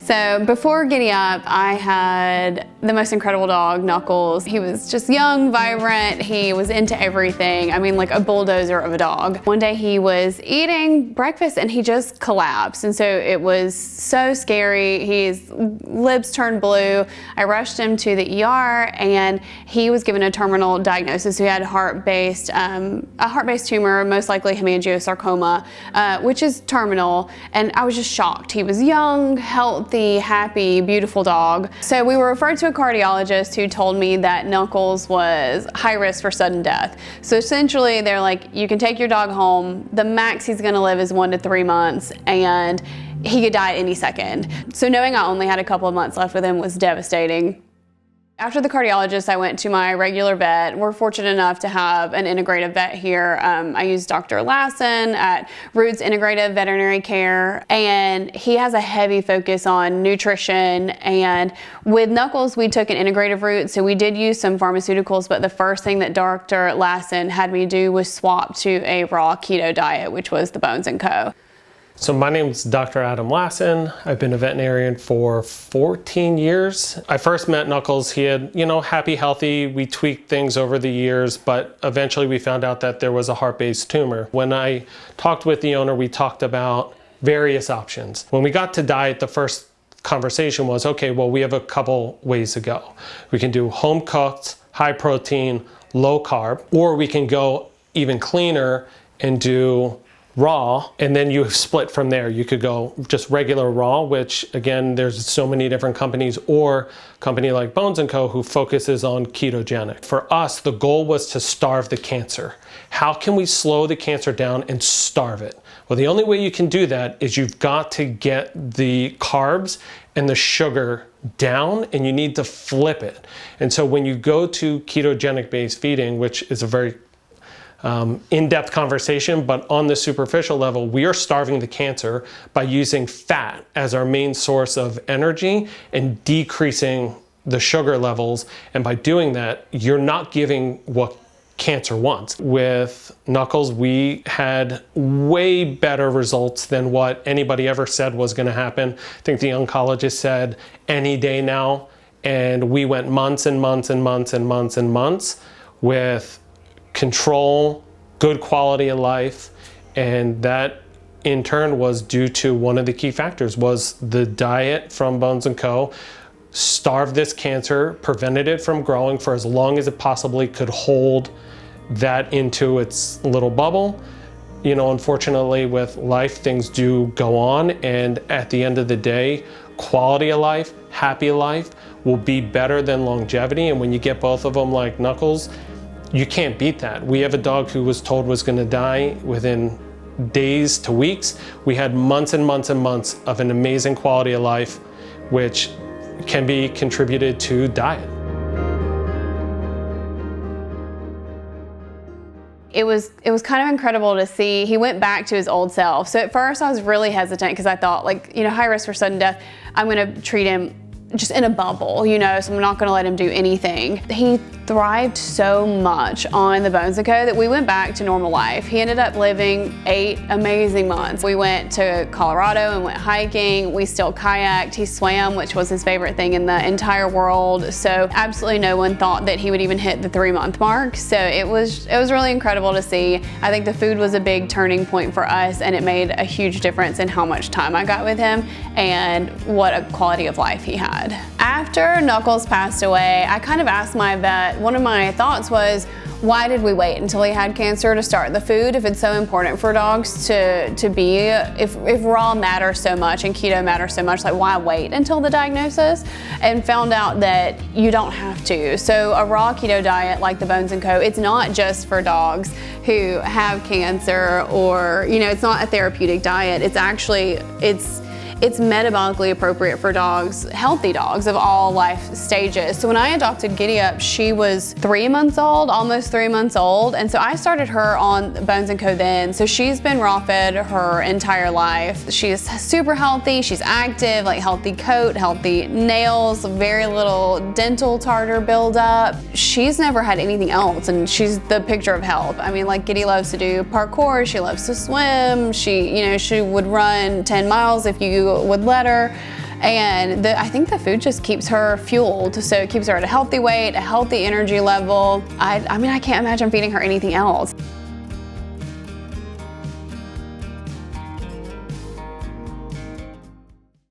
So before Giddy Up, I had the most incredible dog, Knuckles. He was just young, vibrant. He was into everything. I mean, like a bulldozer of a dog. One day he was eating breakfast and he just collapsed. And so it was so scary. His lips turned blue. I rushed him to the ER and he was given a terminal diagnosis. He had a heart-based tumor, most likely hemangiosarcoma, which is terminal. And I was just shocked. He was young, healthy, happy, beautiful dog. So we were referred to a cardiologist who told me that Knuckles was high risk for sudden death. So essentially they're like, you can take your dog home. The max he's gonna live is 1 to 3 months and he could die at any second. So knowing I only had a couple of months left with him was devastating. After the cardiologist, I went to my regular vet. We're fortunate enough to have an integrative vet here. I use Dr. Lassin at Roots Integrative Veterinary Care, and he has a heavy focus on nutrition. And with Knuckles, we took an integrative route, so we did use some pharmaceuticals, but the first thing that Dr. Lassin had me do was swap to a raw keto diet, which was the Bones & Co. So my name is Dr. Adam Lassin. I've been a veterinarian for 14 years. I first met Knuckles. He had, happy, healthy. We tweaked things over the years, but eventually we found out that there was a heart-based tumor. When I talked with the owner, we talked about various options. When we got to diet, the first conversation was, okay, well, we have a couple ways to go. We can do home cooked, high protein, low carb, or we can go even cleaner and do raw, and then you split from there. You could go just regular raw, which again, there's so many different companies, or a company like Bones & Co. who focuses on ketogenic. For us, the goal was to starve the cancer. How can we slow the cancer down and starve it? Well, the only way you can do that is you've got to get the carbs and the sugar down, and you need to flip it. And so when you go to ketogenic based feeding, which is a very in-depth conversation, but on the superficial level, we are starving the cancer by using fat as our main source of energy and decreasing the sugar levels. And by doing that, you're not giving what cancer wants. With Knuckles, we had way better results than what anybody ever said was going to happen. I think the oncologist said any day now, and we went months and months and months and months and months with control, good quality of life, and that in turn was due to one of the key factors was the diet from Bones & Co. Starved this cancer, prevented it from growing for as long as it possibly could hold that into its little bubble. Unfortunately with life, things do go on, and at the end of the day, quality of life, happy life will be better than longevity. And when you get both of them like Knuckles, you can't beat that. We have a dog who was told was gonna die within days to weeks. We had months and months and months of an amazing quality of life, which can be contributed to diet. It was kind of incredible to see. He went back to his old self. So at first I was really hesitant because I thought, high risk for sudden death, I'm gonna treat him just in a bubble, so I'm not gonna let him do anything. He thrived so much on the Bones & Co. that we went back to normal life. He ended up living 8 amazing months. We went to Colorado and went hiking. We still kayaked. He swam, which was his favorite thing in the entire world. So absolutely no one thought that he would even hit the 3-month mark. So it was really incredible to see. I think the food was a big turning point for us, and it made a huge difference in how much time I got with him and what a quality of life he had. After Knuckles passed away, I kind of asked my vet, one of my thoughts was, why did we wait until he had cancer to start the food if it's so important for dogs to be, if raw matters so much and keto matters so much, why wait until the diagnosis? And found out that you don't have to. So a raw keto diet like the Bones & Co., it's not just for dogs who have cancer, or, it's not a therapeutic diet. It's actually, it's metabolically appropriate for dogs, healthy dogs of all life stages. So when I adopted Giddy Up, she was 3 months old, almost 3 months old. And so I started her on Bones & Co. then. So she's been raw fed her entire life. She's super healthy, she's active, healthy coat, healthy nails, very little dental tartar buildup. She's never had anything else, and she's the picture of health. I mean, Giddy loves to do parkour, she loves to swim, she would run 10 miles if you would let her. And I think the food just keeps her fueled. So it keeps her at a healthy weight, a healthy energy level. I mean, I can't imagine feeding her anything else.